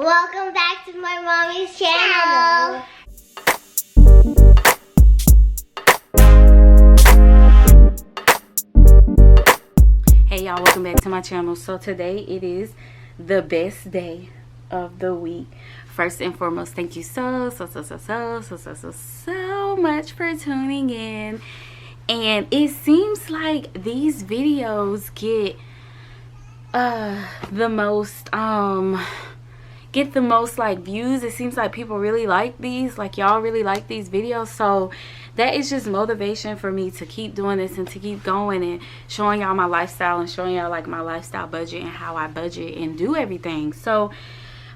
Welcome back to my mommy's channel. Hey y'all, welcome back to my channel. So today it is the best day of the week. First and foremost, thank you so much for tuning in. And it seems like these videos get the most like views. It seems like people really like these, like y'all really like these videos. So that is just motivation for me to keep doing this and to keep going and showing y'all my lifestyle and showing y'all like my lifestyle budget and how I budget and do everything. So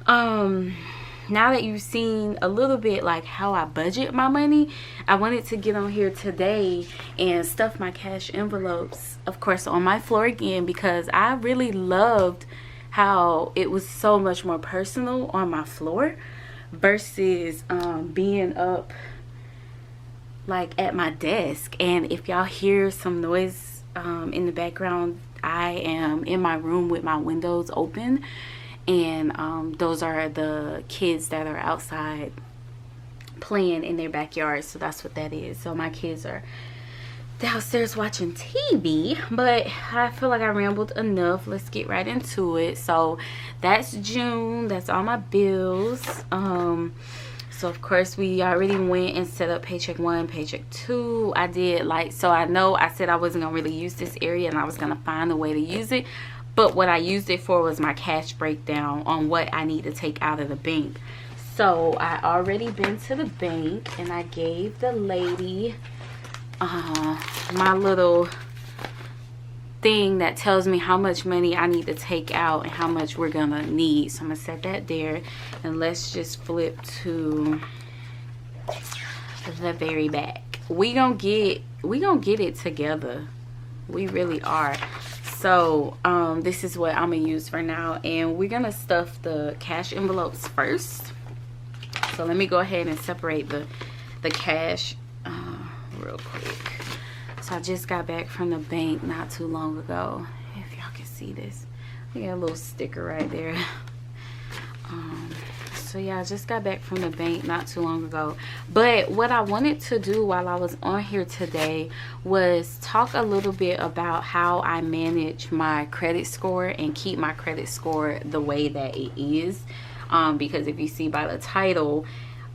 now that you've seen a little bit like how I budget my money, I wanted to get on here today and stuff my cash envelopes, of course, on my floor again, because I really loved how it was so much more personal on my floor versus being up like at my desk. And if y'all hear some noise in the background, I am in my room with my windows open, and those are the kids that are outside playing in their backyard. So that's what that is. So my kids are downstairs watching TV, but I feel like I rambled enough. Let's get right into it. So that's June. That's all my bills. So of course we already went and set up paycheck 1, paycheck 2. I did like, so I know I said I wasn't gonna really use this area and I was gonna find a way to use it, but what I used it for was my cash breakdown on what I need to take out of the bank. So I already been to the bank and I gave the lady my little thing that tells me how much money I need to take out and how much we're gonna need. So I'm gonna set that there, and let's just flip to the very back. We gonna get it together. We really are. So this is what I'm gonna use for now, and we're gonna stuff the cash envelopes first. So let me go ahead and separate the cash real quick. So I just got back from the bank not too long ago. If y'all can see this, I got a little sticker right there. So yeah, I just got back from the bank not too long ago. But what I wanted to do while I was on here today was talk a little bit about how I manage my credit score and keep my credit score the way that it is. Because if you see by the title,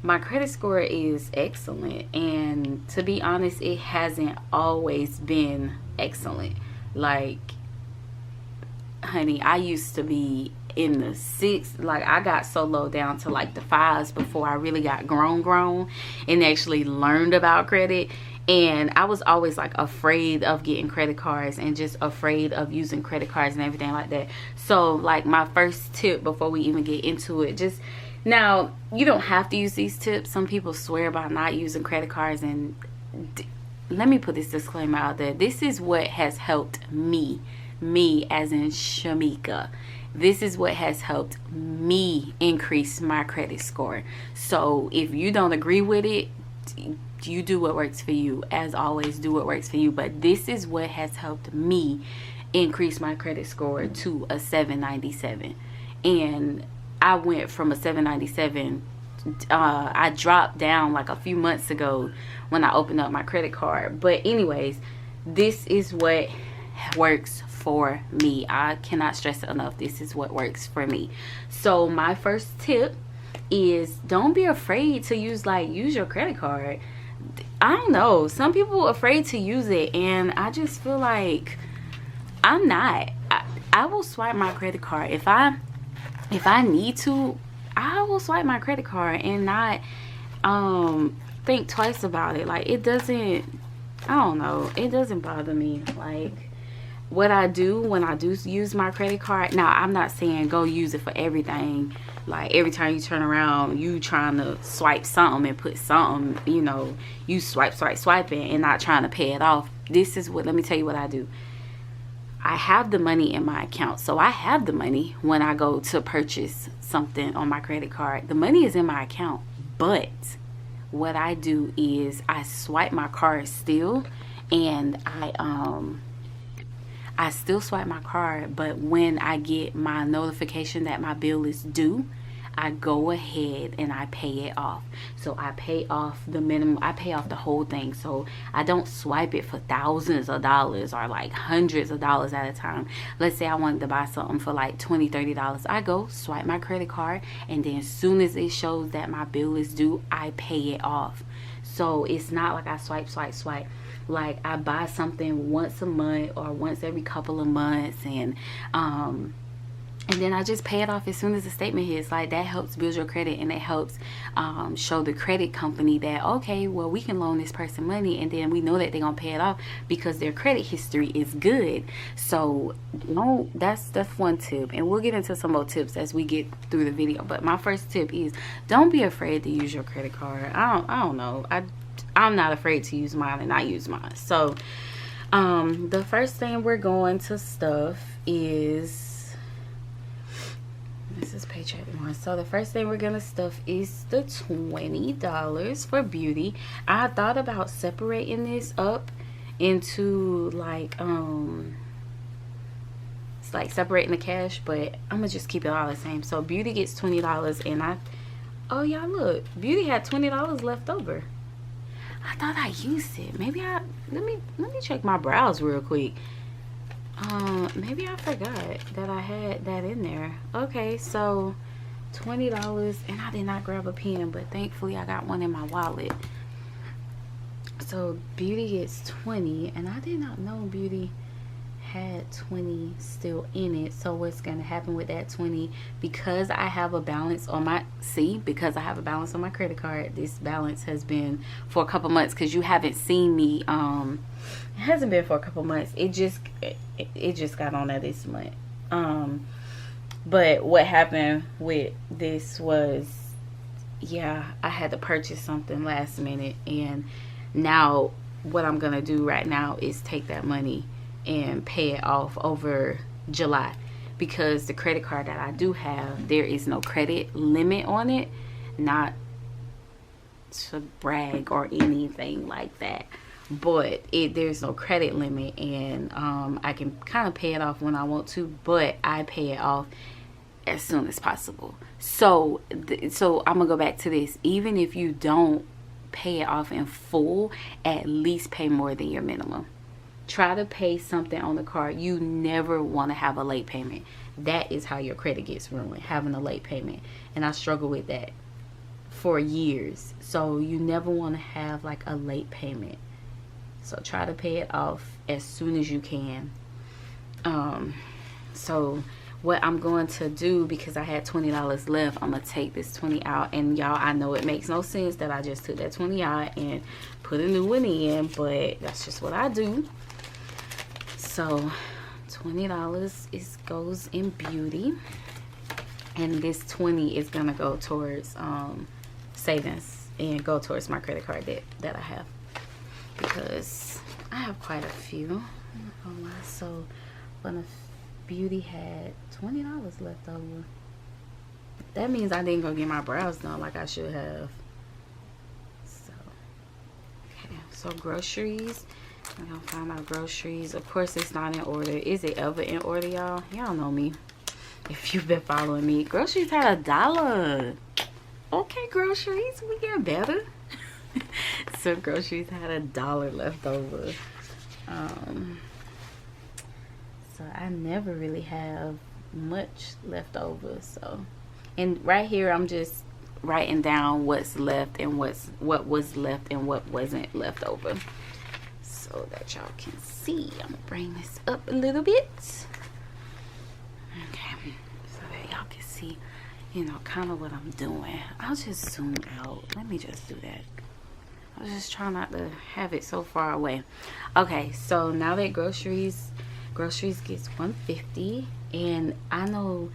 my credit score is excellent, and to be honest, it hasn't always been excellent. Like, honey, I used to be in the 6s. Like, I got so low down to like the 5s before I really got grown and actually learned about credit. And I was always like afraid of getting credit cards and just afraid of using credit cards and everything like that. So like my first tip before we even get into it, just now, you don't have to use these tips. Some people swear by not using credit cards, and let me put this disclaimer out there. This is what has helped me as in Chameka. This is what has helped me increase my credit score. So if you don't agree with it, you do what works for you. As always, do what works for you. But this is what has helped me increase my credit score to a 797. And I went from a 797. I dropped down like a few months ago when I opened up my credit card. But anyways, this is what works for me. I cannot stress it enough. This is what works for me. So my first tip is don't be afraid to use your credit card. I don't know, some people are afraid to use it, and I just feel like I'm not. I will swipe my credit card if I need to. I will swipe my credit card and not think twice about it. Like, it doesn't, I don't know, it doesn't bother me. Like, what I do when I do use my credit card, now I'm not saying go use it for everything. Like, every time you turn around, you trying to swipe something and put something, you know, you swiping and not trying to pay it off. This is what, let me tell you what I do. I have the money in my account. So I have the money when I go to purchase something on my credit card. The money is in my account. But what I do is I swipe my card still, and I still swipe my card, but when I get my notification that my bill is due, I go ahead and I pay it off. So I pay off the minimum, I pay off the whole thing. So I don't swipe it for thousands of dollars or like hundreds of dollars at a time. Let's say I wanted to buy something for like $20-$30. I go swipe my credit card, and then as soon as it shows that my bill is due, I pay it off. So it's not like I swipe. Like I buy something once a month or once every couple of months, and then I just pay it off as soon as the statement hits. Like that helps build your credit, and it helps show the credit company that, okay, well, we can loan this person money, and then we know that they're gonna pay it off because their credit history is good. So no, that's one tip, and we'll get into some more tips as we get through the video. But my first tip is, don't be afraid to use your credit card. I don't know, I'm not afraid to use mine, and I use mine. So the first thing we're going to stuff is, this is Paycheck one. So the first thing we're gonna stuff is the $20 for beauty. I thought about separating this up into like it's like separating the cash, but I'm gonna just keep it all the same. So beauty gets $20, and oh y'all, look, beauty had $20 left over. I thought I used it. Maybe let me check my browse real quick. Maybe I forgot that I had that in there. Okay, so $20, and I did not grab a pen, but thankfully I got one in my wallet. So beauty gets 20, and I did not know beauty had 20 still in it. So what's gonna happen with that 20, because I have a balance on my because I have a balance on my credit card, this balance has been for a couple months, because you haven't seen me, it hasn't been for a couple months, it just got on there this month. But what happened with this was, yeah, I had to purchase something last minute, and now what I'm gonna do right now is take that money and pay it off over July, because the credit card that I do have, there is no credit limit on it. Not to brag or anything like that, but there's no credit limit, and I can kind of pay it off when I want to, but I pay it off as soon as possible. So I'm gonna go back to this. Even if you don't pay it off in full, at least pay more than your minimum. Try to pay something on the card. You never want to have a late payment. That is how your credit gets ruined, having a late payment. And I struggle with that for years. So you never want to have like a late payment. So try to pay it off as soon as you can. So what I'm going to do, because I had $20 left, I'm gonna take this 20 out. And y'all, I know it makes no sense that I just took that 20 out and put a new one in, but that's just what I do. So $20 goes in beauty, and this 20 is gonna go towards savings and go towards my credit card debt that I have, because I have quite a few. Oh my, so when beauty had $20 left over, that means I didn't go get my brows done like I should have. So okay, so groceries, I'm gonna find my groceries. Of course, it's not in order. Is it ever in order, y'all? Y'all know me if you've been following me. Groceries had $1. Okay, groceries, we get better. So groceries had $1 left over. So I never really have much left over. So, and right here I'm just writing down what's left and what was left and what wasn't left over, so that y'all can see. I'm gonna bring this up a little bit, okay, so that y'all can see, you know, kind of what I'm doing. I'll just zoom out. Let me just do that. I was just trying not to have it so far away. Okay, so now that groceries gets $150, and I know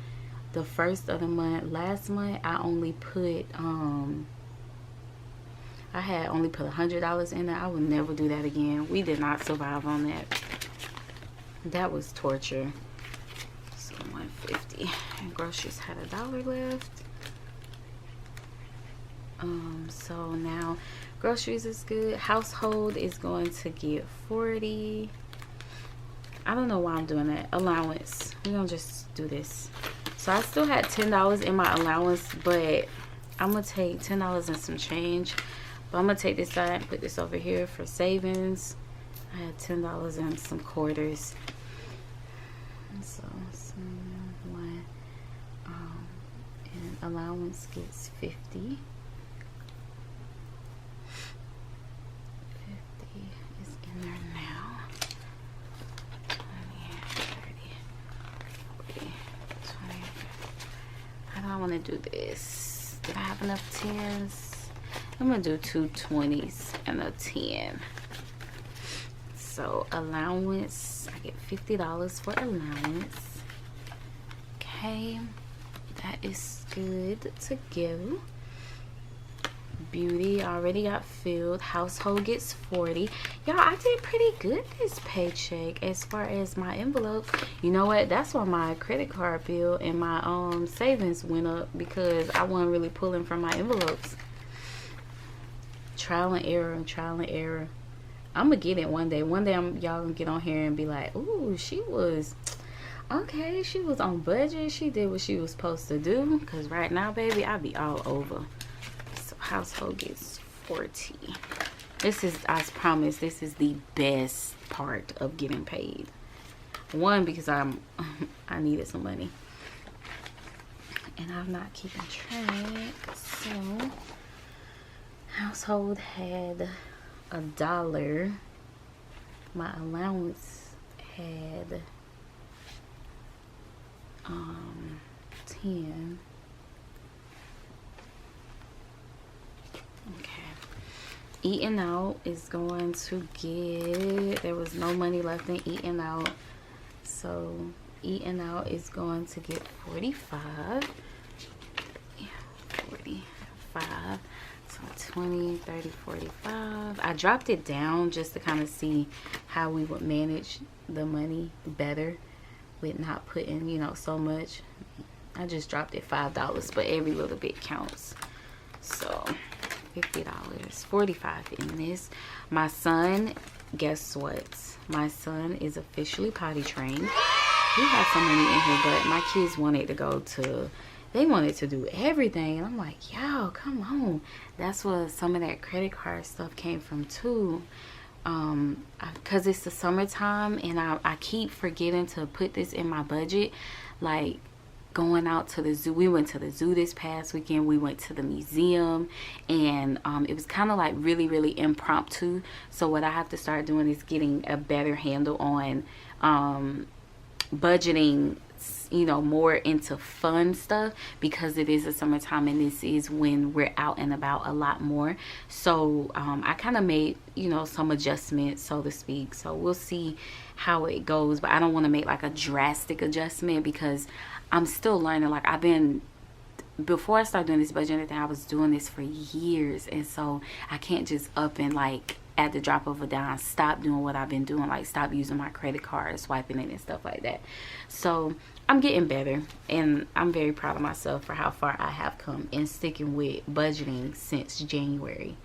the first of the month, last month, I only put I had only put $100 in there. I would never do that again. We did not survive on that. That was torture. So $150, and groceries had $1 left. So now groceries is good. Household is going to get $40. I don't know why I'm doing that. Allowance, we're gonna just do this. So I still had $10 in my allowance, but I'm gonna take $10 and some change. But I'm gonna take this side and put this over here for savings. I had $10 and some quarters. So one, and allowance gets 50. 50 is in there now. 20, 30, 40, 20. How do I want to do this? Did I have enough 10s? I'm gonna do 2 20s and a 10. So allowance, I get $50 for allowance. Okay, that is good to go. Beauty already got filled. Household gets 40. Y'all, I did pretty good this paycheck as far as my envelope. You know what? That's why my credit card bill and my savings went up, because I wasn't really pulling from my envelopes. Trial and error, trial and error. I'm gonna get it one day. One day y'all gonna get on here and be like, ooh, she was okay, she was on budget, she did what she was supposed to do. Because right now, baby, I be all over. So household gets 40. This is, I promise, this is the best part of getting paid. One, because I needed some money and I'm not keeping track. So household had $1. My allowance had 10. Okay. Eating out is going to get, there was no money left in eating out, so eating out is going to get 45. Yeah, 45. So 20, 30, 45. I dropped it down just to kind of see how we would manage the money better with not putting, you know, so much. I just dropped it $5, but every little bit counts. So $50, 45 in this. My son, guess what? My son is officially potty trained. He has some money in here, but my kids wanted to go to, they wanted to do everything, and I'm like, yo, come on. That's what some of that credit card stuff came from too. Because it's the summertime, and I keep forgetting to put this in my budget. Like going out to the zoo. We went to the zoo this past weekend. We went to the museum, and it was kind of like really impromptu. So what I have to start doing is getting a better handle on budgeting, you know, more into fun stuff, because it is the summertime and this is when we're out and about a lot more. So I kind of made, you know, some adjustments, so to speak. So we'll see how it goes, but I don't want to make like a drastic adjustment because I'm still learning. Like before I started doing this budgeting thing, I was doing this for years, and so I can't just up and like at the drop of a dime stop doing what I've been doing, like stop using my credit card, swiping it and stuff like that. So I'm getting better, and I'm very proud of myself for how far I have come in sticking with budgeting since January,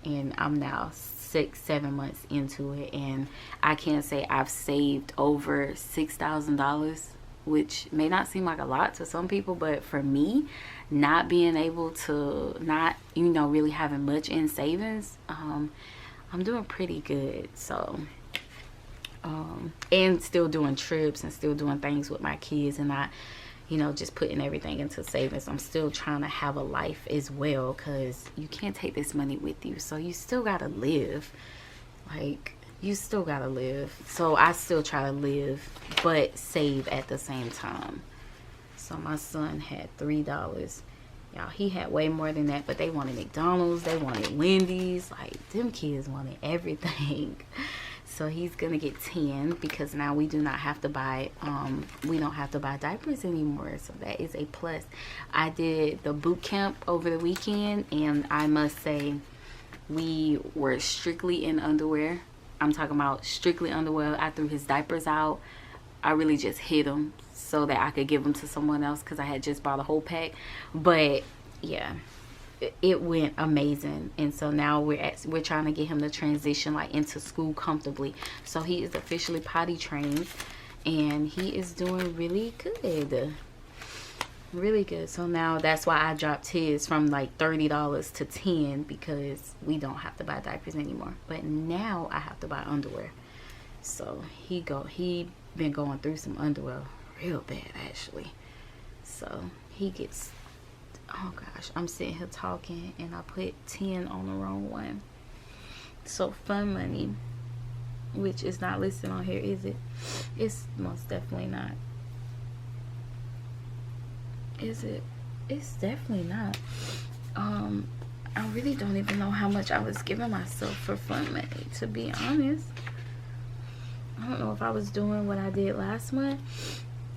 and I'm now 6-7 months into it, and I can say I've saved over $6,000, which may not seem like a lot to some people, but for me, not being able to, not, you know, really having much in savings, I'm doing pretty good. So and still doing trips and still doing things with my kids, and not, you know, just putting everything into savings. I'm still trying to have a life as well, because you can't take this money with you, so you still gotta live. Like, you still gotta live. So I still try to live but save at the same time. So my son had $3. Y'all, he had way more than that, but they wanted McDonald's, they wanted Wendy's, like them kids wanted everything. So he's gonna get 10, because now we do not have to buy we don't have to buy diapers anymore, so that is a plus. I did the boot camp over the weekend, and I must say we were strictly in underwear. I'm talking about strictly underwear. I threw his diapers out. I really just hid them so that I could give them to someone else, because I had just bought a whole pack. But yeah, it went amazing. And so now we're trying to get him to transition like into school comfortably. So he is officially potty trained, and he is doing really good. really good. So now that's why I dropped his from like $30 to $10, because we don't have to buy diapers anymore. But now I have to buy underwear. So he been going through some underwear real bad actually. So he gets, oh gosh, I'm sitting here talking and I put 10 on the wrong one. So Fun Money, which is not listed on here, is it? It's most definitely not. Is it? It's definitely not. I really don't even know how much I was giving myself for Fun Money, to be honest. I don't know if I was doing what I did last month.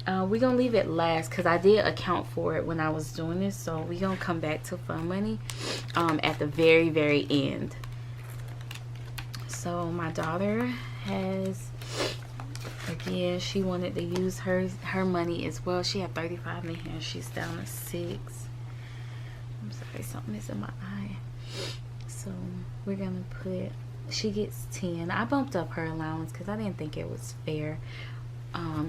We're gonna leave it last because I did account for it when I was doing this. So we're gonna come back to Fun Money at the very end. So my daughter has, again, she wanted to use her money as well. She had 35 in here. She's down to 6. I'm sorry, something is in my eye. So we're gonna put, she gets 10. I bumped up her allowance because I didn't think it was fair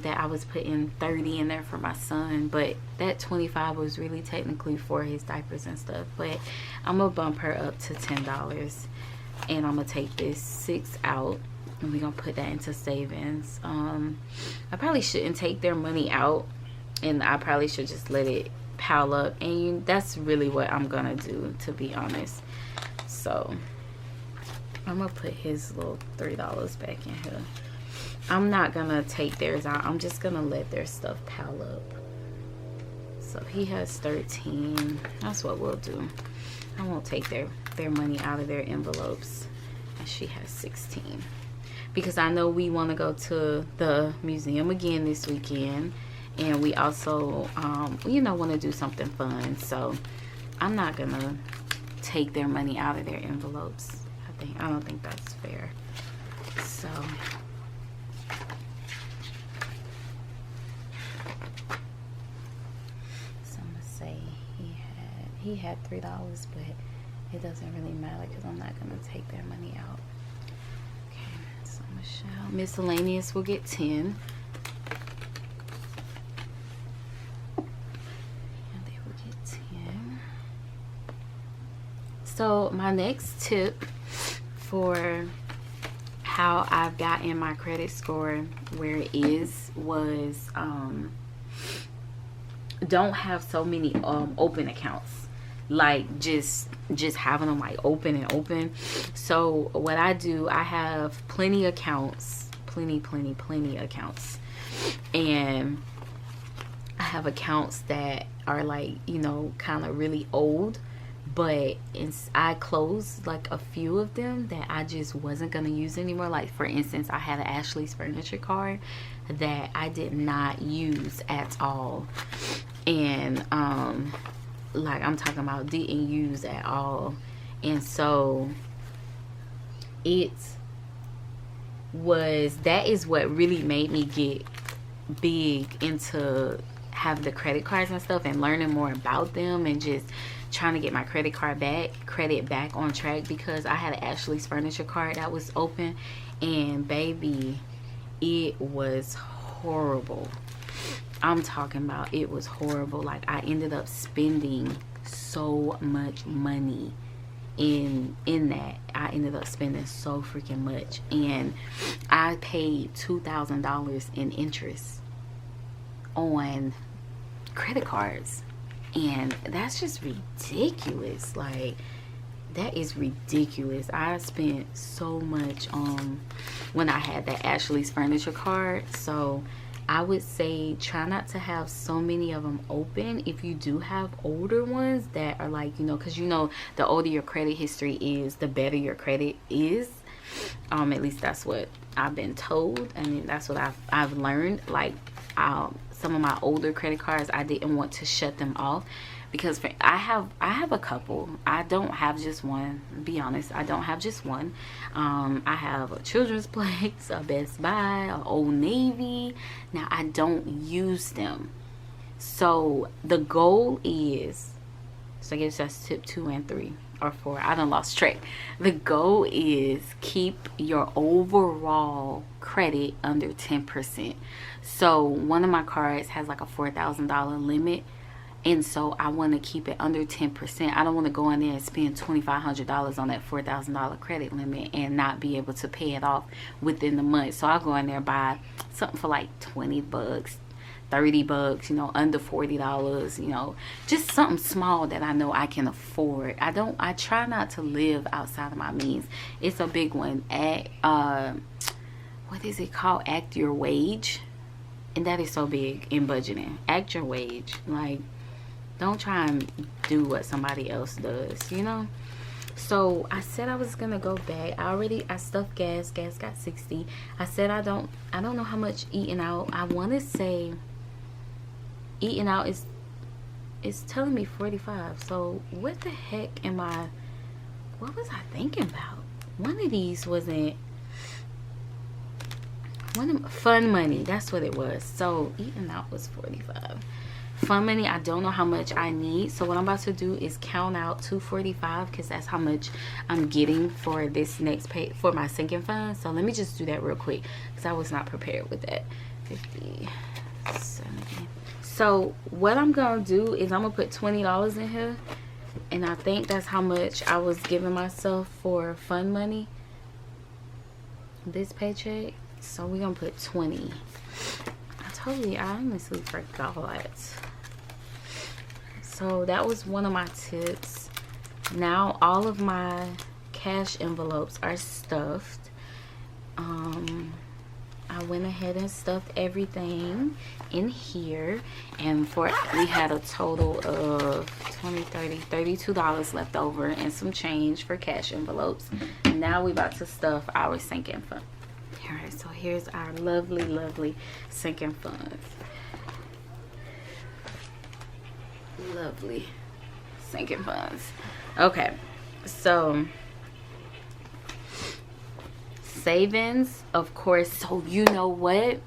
that I was putting 30 in there for my son, but that 25 was really technically for his diapers and stuff. But I'm gonna bump her up to $10, and I'm gonna take this 6 out, and we're gonna put that into savings. I probably shouldn't take their money out, and I probably should just let it pile up, and that's really what I'm gonna do, to be honest. So I'm gonna put his little $3 back in here. I'm not gonna take theirs out. I'm just gonna let their stuff pile up. So he has 13. That's what we'll do. I won't take their money out of their envelopes. And she has 16. Because I know we want to go to the museum again this weekend. And we also, you know, want to do something fun. So I'm not gonna take their money out of their envelopes. I don't think that's fair. So I'm gonna say he had $3, but it doesn't really matter because I'm not gonna take their money out. Okay, so Mashelle, miscellaneous will get 10. And they will get 10. So my next tip for how I've gotten my credit score where it is was don't have so many open accounts, like just having them like open and open. So what I do, I have plenty accounts, plenty accounts, and I have accounts that are like, you know, kind of really old, but I closed like a few of them that I just wasn't gonna use anymore. Like for instance, I had an Ashley's Furniture card that I did not use at all, and like I'm talking about didn't use at all. And so that is what really made me get big into have the credit cards and stuff and learning more about them and just trying to get my credit back on track, because I had an Ashley's Furniture card that was open, and baby, it was horrible. I'm talking about it was horrible. Like I ended up spending so much money in that. I ended up spending so freaking much, and I paid $2,000 in interest on credit cards, and that's just ridiculous. Like that is ridiculous. I spent so much when I had that Ashley's Furniture card. So I would say try not to have so many of them open if you do have older ones that are like, you know, because you know the older your credit history is, the better your credit is. At least that's what I've been told, and that's what I've learned. Like some of my older credit cards, I didn't want to shut them off because I have a couple. I don't have just one. Be honest, I don't have just one. I have a Children's Place, a Best Buy, a Old Navy. Now I don't use them. So the goal is, so I guess that's tip 2 and 3 or 4. I done lost track. The goal is keep your overall credit under 10%. So one of my cards has like a $4,000 limit, And so I want to keep it under 10%. I don't want to go in there and spend $2,500 on that $4,000 credit limit and not be able to pay it off within the month. So I'll go in there and buy something for like $20, $30, you know, under $40, you know, just something small that I know I can afford. I try not to live outside of my means. It's a big one. What is it called? Act your wage. And that is so big in budgeting. Act your wage. Like, don't try and do what somebody else does, you know. So I said I was gonna go back. I stuffed gas got 60. I said I don't know how much eating out. I want to say eating out is telling me 45. So what the heck what was I thinking about? One of these wasn't fun money. That's what it was. So eating out was 45. Fun money, I don't know how much I need. So what I'm about to do is count out $245 because that's how much I'm getting for this next pay for my sinking fund. So let me just do that real quick because I was not prepared with that. 50, 70. So what I'm gonna do is I'm gonna put $20 in here, and I think that's how much I was giving myself for fun money this paycheck. So we're gonna put 20. I honestly forgot. So that was one of my tips. Now all of my cash envelopes are stuffed. I went ahead and stuffed everything in here, and we had a total of $32 left over and some change for cash envelopes. Now we're about to stuff our sinking fund. All right, so here's our lovely sinking funds. Lovely sinking funds. Okay, so savings, of course. So you know what?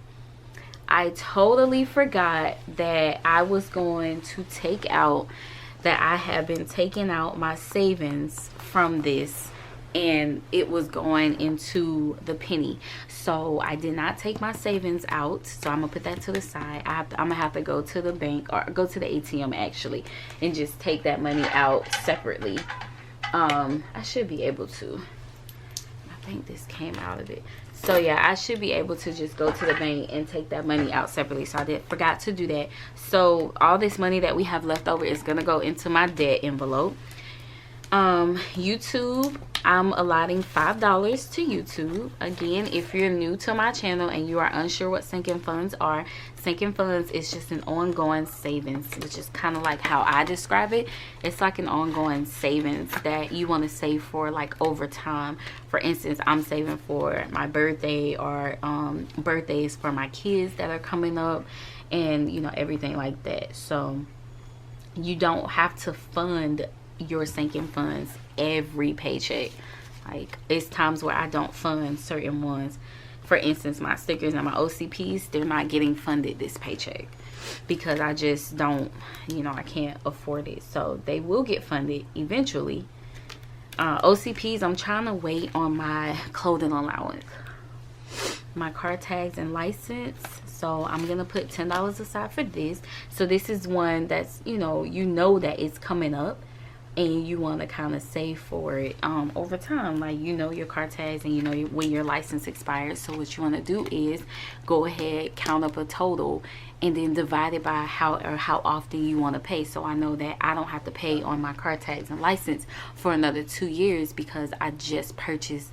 I totally forgot that I was going to take out, that I have been taking out my savings from this, and it was going into the penny. So I did not take my savings out, so I'm gonna put that to the side. I'm gonna have to go to the bank, or go to the ATM actually, and just take that money out separately. I should be able to. I think this came out of it. So yeah, I should be able to just go to the bank and take that money out separately. So I forgot to do that. So all this money that we have left over is gonna go into my debt envelope. YouTube, I'm allotting $5 to YouTube. Again, if you're new to my channel and you are unsure what sinking funds are, sinking funds is just an ongoing savings, which is kind of like how I describe it. It's like an ongoing savings that you want to save for, like, over time. For instance, I'm saving for my birthday, or birthdays for my kids that are coming up, and you know, everything like that. So you don't have to fund your sinking funds every paycheck. Like, it's times where I don't fund certain ones. For instance, my stickers and my OCPs, they're not getting funded this paycheck because I just don't, you know, I can't afford it. So they will get funded eventually. OCPs, I'm trying to wait on my clothing allowance, my car tags and license. So I'm gonna put $10 aside for this. So this is one that's, you know that it's coming up, and you want to kind of save for it over time. Like, you know your car tags, and you know when your license expires. So what you want to do is go ahead, count up a total, and then divide it by how often you want to pay. So I know that I don't have to pay on my car tags and license for another 2 years because I just purchased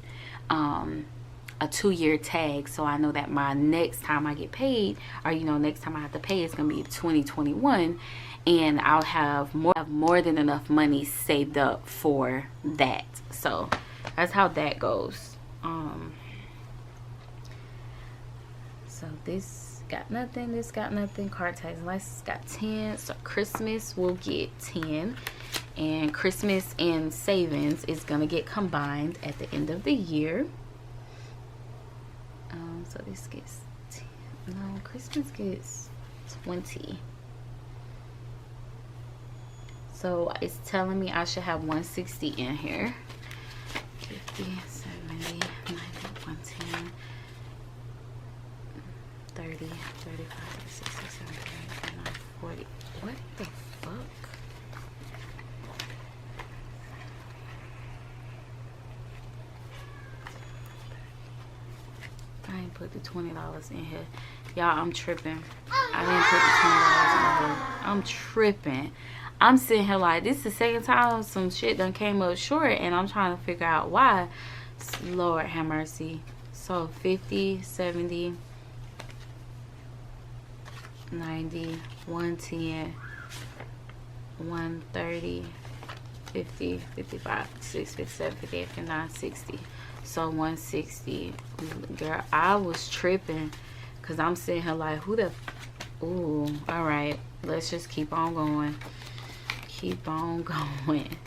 a 2-year tag. So I know that my next time I get paid, or next time I have to pay, it's gonna be 2021, and I'll have more than enough money saved up for that. So that's how that goes. So this got nothing, this got nothing. Card tags and license got 10. So Christmas will get 10, and Christmas and savings is gonna get combined at the end of the year. So this gets 10. No, Christmas gets 20. So it's telling me I should have 160 in here. 50, 70, 90, 110, 30, 35, 36, 37, 39, 40. What the fuck? put the $20 in here. Y'all, I'm tripping. I didn't put the $20 in here. I'm tripping. I'm sitting here like, this is the second time some shit done came up short, and I'm trying to figure out why. Lord have mercy. So 50, 70, 90, 110, 130, 50, 55, 56, 57, 58, 59, 60. So 160. Girl, I was tripping because I'm sitting here like, who the... Ooh, all right. Let's just keep on going. Keep on going.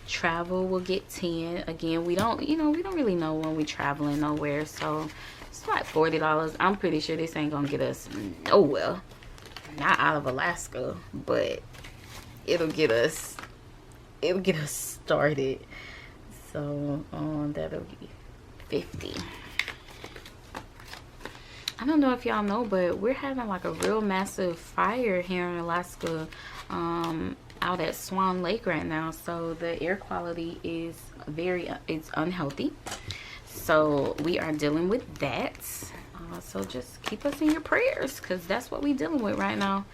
Travel will get 10. Again, we don't, we don't really know when we traveling nowhere. So it's like $40. I'm pretty sure this ain't gonna get us nowhere. Not out of Alaska, but it'll get us started. So that'll be 50. I don't know if y'all know, but we're having like a real massive fire here in Alaska, out at Swan Lake right now. So the air quality is it's unhealthy. So we are dealing with that. So just keep us in your prayers, because that's what we're dealing with right now.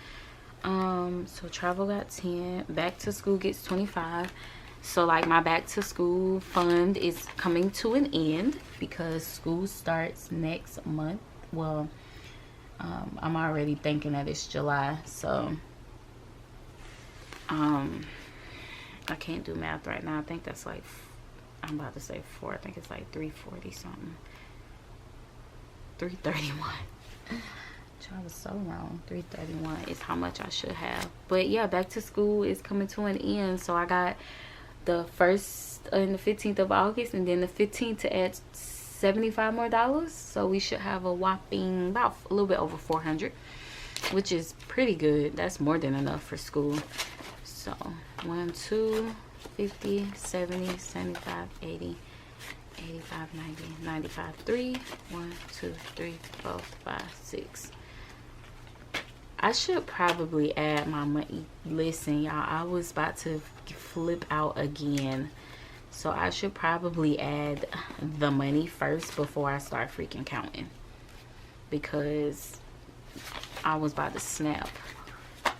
So travel got 10. Back to school gets 25. So like my back to school fund is coming to an end because school starts next month. Well, I'm already thinking that it's July, so I can't do math right now. I think that's like, I'm about to say 4. I think it's like 340 something. 331. I was so wrong. 331 is how much I should have. But yeah, back to school is coming to an end. So I got the 1st and the 15th of August, and then the 15th to add $75 more. So we should have a whopping about a little bit over 400, which is pretty good. That's more than enough for school. So 1, 2, 50, 70, 75, 80, 85, 90, 95, 3, 1, 2, 3, 4, 5, 6. I should probably add my money. Listen, y'all, I was about to flip out again. So I should probably add the money first before I start freaking counting, because I was about to snap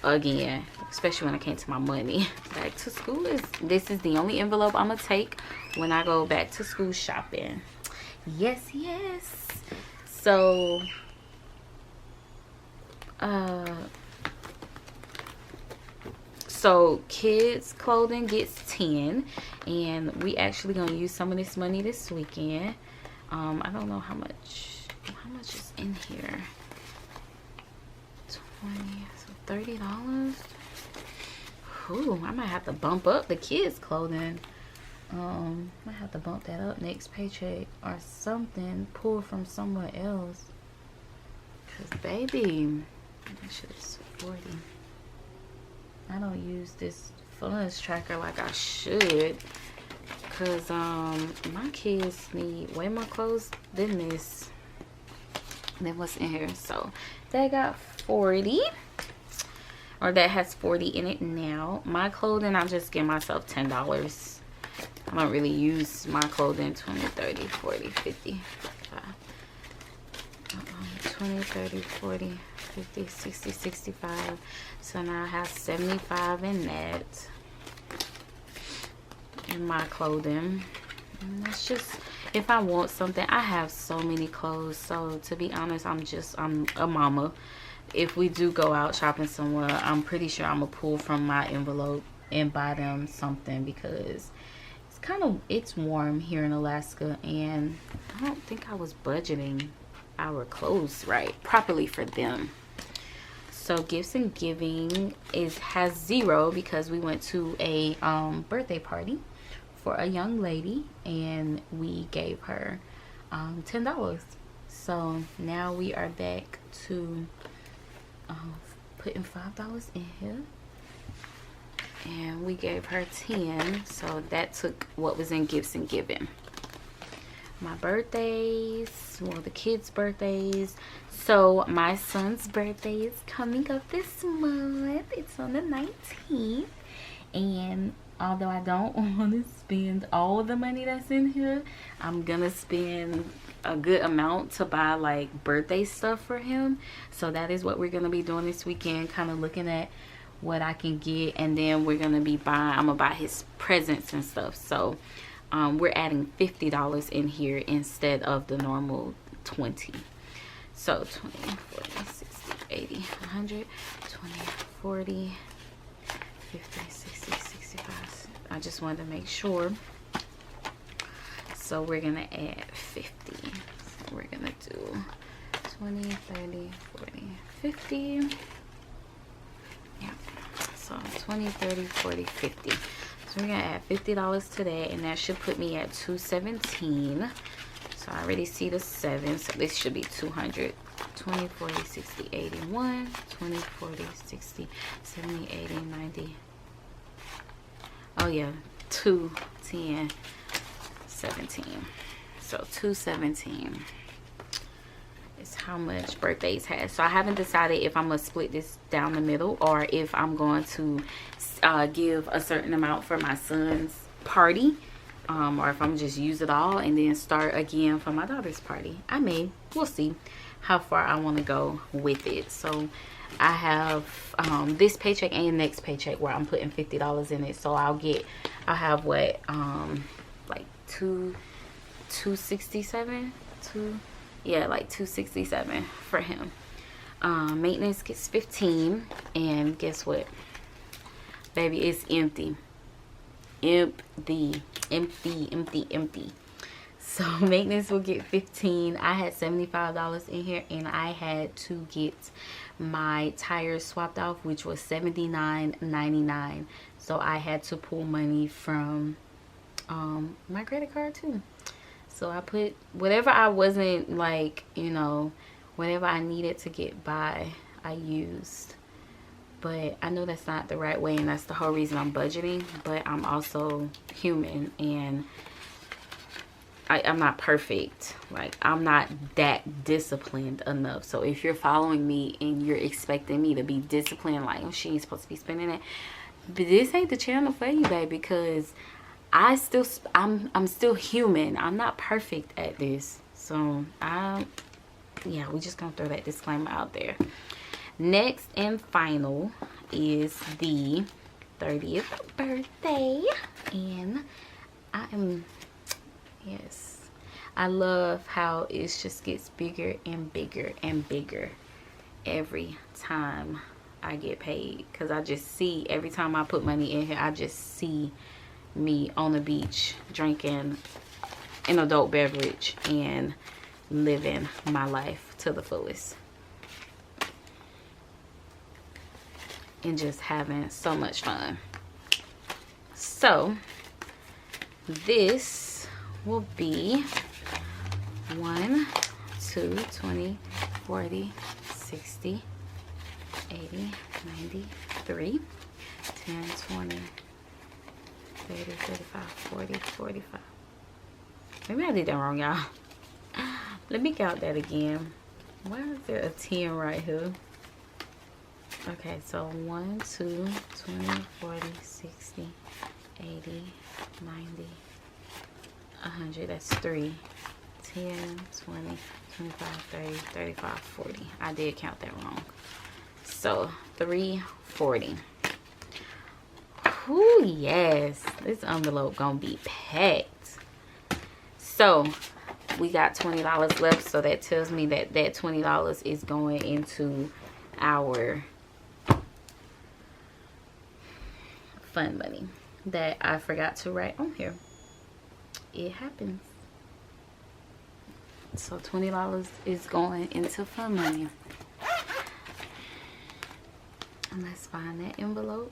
again, especially when it came to my money. Back to school this is the only envelope I'm gonna take when I go back to school shopping. Yes. So so kids clothing gets 10, and we actually gonna use some of this money this weekend. I don't know how much is in here. 20, so $30. Ooh, I might have to bump up the kids clothing. Might have to bump that up next paycheck or something, pull from somewhere else, cause baby, that shit is 40. I don't use this funds tracker like I should, cause my kids need way more clothes than this, than what's in here. So they got 40, or that has 40 in it now. My clothing, I just give myself $10. I don't really use my clothing 20, 30, 40, 50, 20, 30, 40, 50, 60, 65. So now I have 75 in that, in my clothing. And that's just, if I want something, I have so many clothes. So to be honest, I'm a mama. If we do go out shopping somewhere, I'm pretty sure I'm gonna pull from my envelope and buy them something, because it's warm here in Alaska, and I don't think I was budgeting our clothes properly for them. So gifts and giving has 0, because we went to a birthday party for a young lady, and we gave her $10. So now we are back to putting $5 in here, and we gave her 10. So that took what was in gifts and giving. My birthdays, well, the kids' birthdays. So my son's birthday is coming up this month. It's on the 19th, and although I don't want to spend all of the money that's in here, I'm gonna spend a good amount to buy like birthday stuff for him. So that is what we're gonna be doing this weekend, kind of looking at what I can get, and then we're gonna be buying, I'm gonna buy his presents and stuff. So we're adding $50 in here instead of the normal 20. So 20, 40, 60, 80, 100, 20, 40, 50, 60, 65. I just wanted to make sure. So we're gonna add 50. So we're gonna do 20, 30, 40, 50. Yeah. So 20, 30, 40, 50. So we're gonna add $50 to that, and that should put me at $217. So I already see the 7, so this should be 200. 20, 40, 60, 81, 20, 40, 60, 70, 80, 90. Oh yeah, 2, 10, 17. So 217 is how much birthdays has. So I haven't decided if I'm gonna split this down the middle or if I'm going to give a certain amount for my son's party, or if I'm just use it all and then start again for my daughter's party. We'll see how far I want to go with it. So I have this paycheck and next paycheck where I'm putting $50 in it. So I'll have what, like 267, like 267 for him. Maintenance gets 15, and guess what, baby, it's empty. So maintenance will get 15. I had $75 in here, and I had to get my tires swapped off, which was $79.99. So I had to pull money from my credit card too. So I put whatever I wasn't, like, you know, whatever I needed to get by, I used. But I know that's not the right way, and that's the whole reason I'm budgeting. But I'm also human, and I'm not perfect. Like, I'm not that disciplined enough. So if you're following me and you're expecting me to be disciplined, like, oh, she ain't supposed to be spending it, but this ain't the channel for you, babe, because I'm still human. I'm not perfect at this. So yeah, we just gonna throw that disclaimer out there. Next and final is the 30th birthday, and yes, I love how it just gets bigger and bigger and bigger every time I get paid, because I just see, every time I put money in here, I just see me on the beach drinking an adult beverage and living my life to the fullest and just having so much fun. So this will be 1, 2, 20, 40, 60, 80, 90, 3, 10, 20, 30, 35, 40, 45. Maybe I did that wrong, y'all. Let me count that again. Why is there a 10 right here? Okay, so 1, 2, 20, 40, 60, 80, 90, 100. That's 3. 10, 20, 25, 30, 35, 40. I did count that wrong. So 340. Ooh, yes, this envelope gonna be packed. So we got $20 left, so that tells me that that $20 is going into our fun money that I forgot to write on here. It happens. So $20 is going into fun money. And let's find that envelope.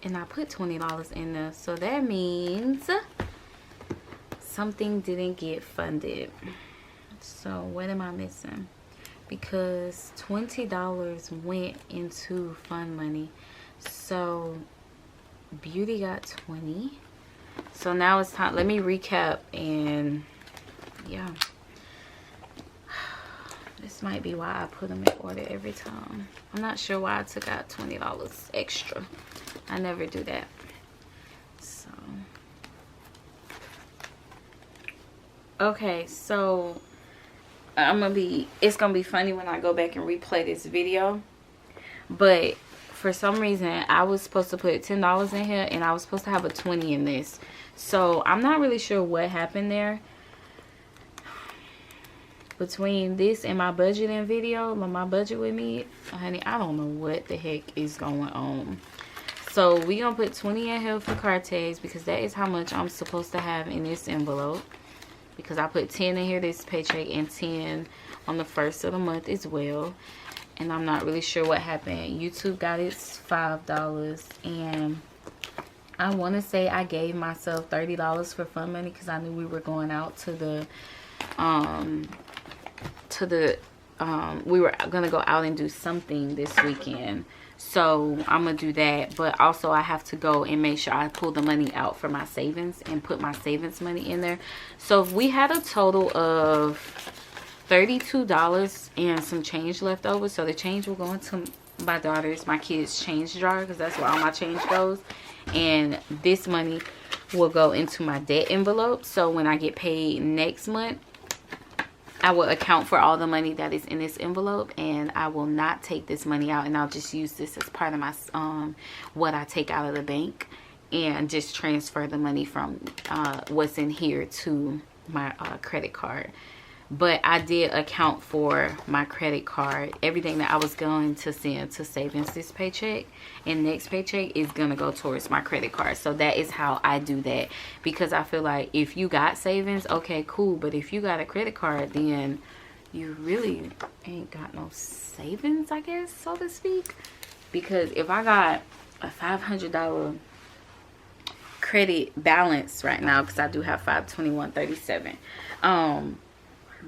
And I put $20 in there, so that means something didn't get funded. So what am I missing? Because $20 went into fun money. So beauty got 20. So now it's time. Let me recap, and yeah, this might be why I put them in order every time. I'm not sure why I took out $20 extra. I never do that. Okay, so it's gonna be funny when I go back and replay this video, but for some reason I was supposed to put $10 in here and I was supposed to have a 20 in this, so I'm not really sure what happened there between this and my budgeting video, my budget with me. Honey, I don't know what the heck is going on. So we gonna put 20 in here for card tags because that is how much I'm supposed to have in this envelope, because I put 10 in here this paycheck and 10 on the first of the month as well. And I'm not really sure what happened. YouTube got its $5, and I want to say I gave myself $30 for fun money because I knew we were going out to the we were gonna go out and do something this weekend, so I'm gonna do that. But also I have to go and make sure I pull the money out for my savings and put my savings money in there. So if we had a total of $32 and some change left over, so the change will go into my kids' change jar, because that's where all my change goes, and this money will go into my debt envelope. So when I get paid next month, I will account for all the money that is in this envelope, and I will not take this money out, and I'll just use this as part of my what I take out of the bank, and just transfer the money from what's in here to my credit card. But I did account for my credit card, everything that I was going to send to savings this paycheck and next paycheck is gonna go towards my credit card. So that is how I do that, because I feel like if you got savings, okay, cool, but if you got a credit card, then you really ain't got no savings, I guess, so to speak. Because if I got a $500 credit balance right now, because I do have $521.37,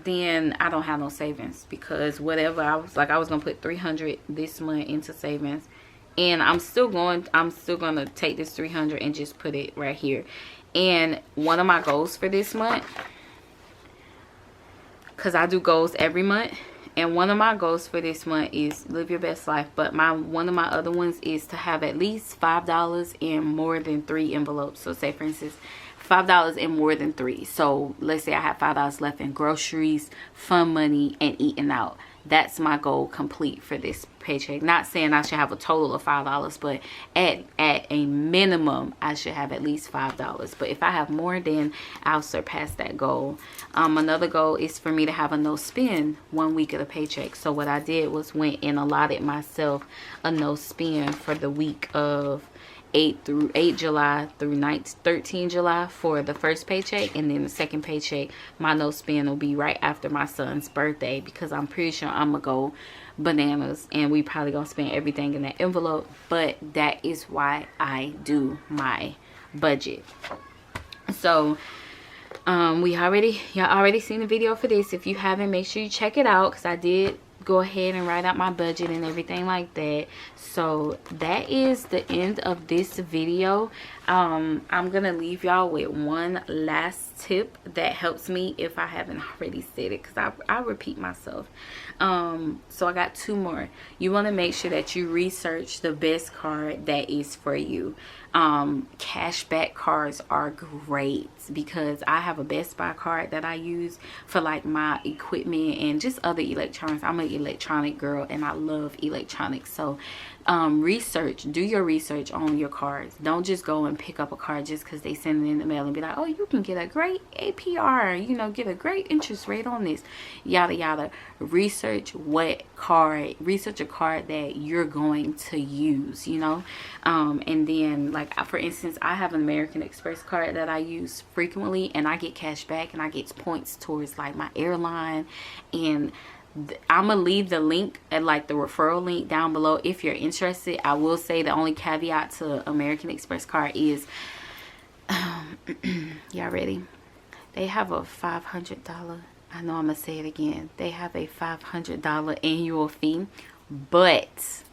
then I don't have no savings, because whatever I was gonna put $300 this month into savings, and I'm still gonna take this $300 and just put it right here. And one of my goals for this month, because I do goals every month, and one of my goals for this month is live your best life, but one of my other ones is to have at least $5 in more than 3 envelopes. So say for instance $5 and more than 3. So let's say I have $5 left in groceries, fun money, and eating out. That's my goal complete for this paycheck. Not saying I should have a total of $5, but at a minimum I should have at least $5. But if I have more, then I'll surpass that goal. Another goal is for me to have a no spend 1 week of the paycheck. So what I did was went and allotted myself a no spend for the week of 8 July through 13 July for the first paycheck, and then the second paycheck, my no spend will be right after my son's birthday, because I'm pretty sure I'm gonna go bananas and we probably gonna spend everything in that envelope. But that is why I do my budget. So y'all already seen the video for this. If you haven't, make sure you check it out, because I did go ahead and write out my budget and everything like that. So that is the end of this video. I'm gonna leave y'all with one last tip that helps me if I haven't already said it, because I repeat myself. So I got 2 more. You want to make sure that you research the best card that is for you. Cashback cards are great, because I have a Best Buy card that I use for like my equipment and just other electronics. I'm an electronic girl and I love electronics. So do your research on your cards. Don't just go and pick up a card just because they send it in the mail and be like, oh, you can get a great APR, you know, get a great interest rate on this, yada yada. Research a card that you're going to use, you know. And then, like, for instance, I have an American Express card that I use frequently, and I get cash back and I get points towards like my airline. And I'm gonna leave the link at like the referral link down below if you're interested. I will say the only caveat to American Express card is y'all ready? They have a $500, I know I'm gonna say it again, they have a $500 annual fee, but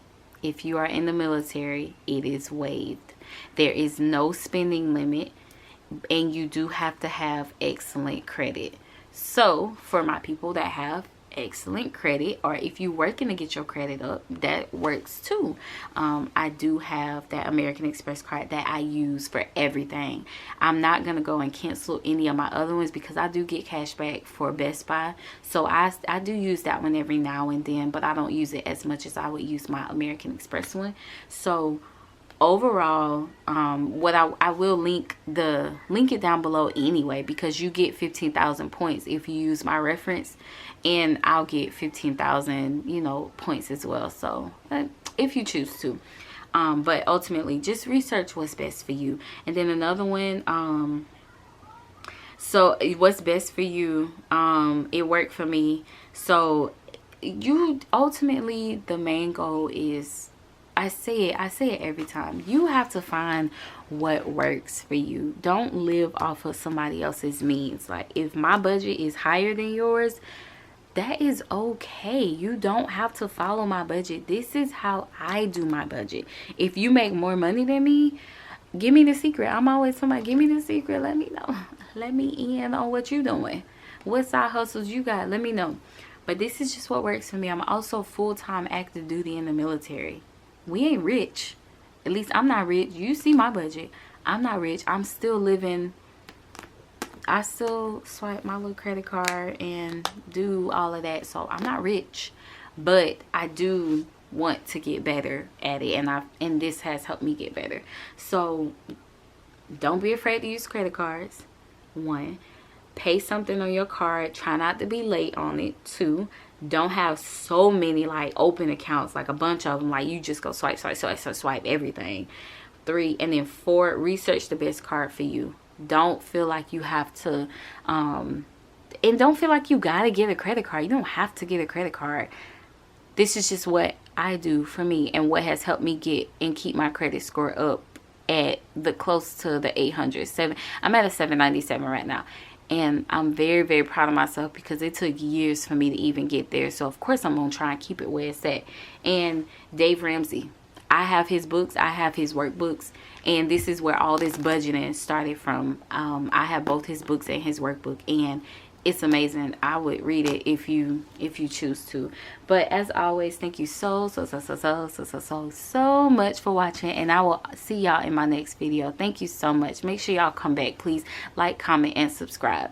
if you are in the military, it is waived. There is no spending limit, and you do have to have excellent credit. So for my people that have excellent credit, or if you're working to get your credit up, that works too. I do have that American Express card that I use for everything. I'm not gonna go and cancel any of my other ones because I do get cash back for Best Buy, so I do use that one every now and then, but I don't use it as much as I would use my American Express one. So overall, what I will link it down below anyway, because you get 15,000 points if you use my reference, and I'll get 15,000, you know, points as well. So if you choose to, but ultimately just research what's best for you. And then another one, so what's best for you, it worked for me. So you ultimately, the main goal is, I say it every time, you have to find what works for you. Don't live off of somebody else's means. Like, if my budget is higher than yours, that is okay. You don't have to follow my budget. This is how I do my budget. If you make more money than me, give me the secret. I'm always somebody, give me the secret. Let me know. Let me in on what you doing. What side hustles you got? Let me know. But this is just what works for me. I'm also full-time active duty in the military. We ain't rich. At least I'm not rich. You see my budget. I'm not rich. I'm still living. I still swipe my little credit card and do all of that. So I'm not rich, but I do want to get better at it, and this has helped me get better. So don't be afraid to use credit cards. 1, pay something on your card. Try not to be late on it. 2, don't have so many like open accounts, like a bunch of them, like you just go swipe everything. 3, and then 4, research the best card for you. Don't feel like you have to and don't feel like you gotta get a credit card. You don't have to get a credit card. This is just what I do for me, and what has helped me get and keep my credit score up at the close to the 800. I'm at a 797 right now. And I'm very, very proud of myself because it took years for me to even get there. So, of course, I'm going to try and keep it where it's at. And Dave Ramsey, I have his books. I have his workbooks. And this is where all this budgeting started from. I have both his books and his workbook. And it's amazing. I would read it if you choose to. But as always, thank you so much for watching. And I will see y'all in my next video. Thank you so much. Make sure y'all come back. Please like, comment, and subscribe.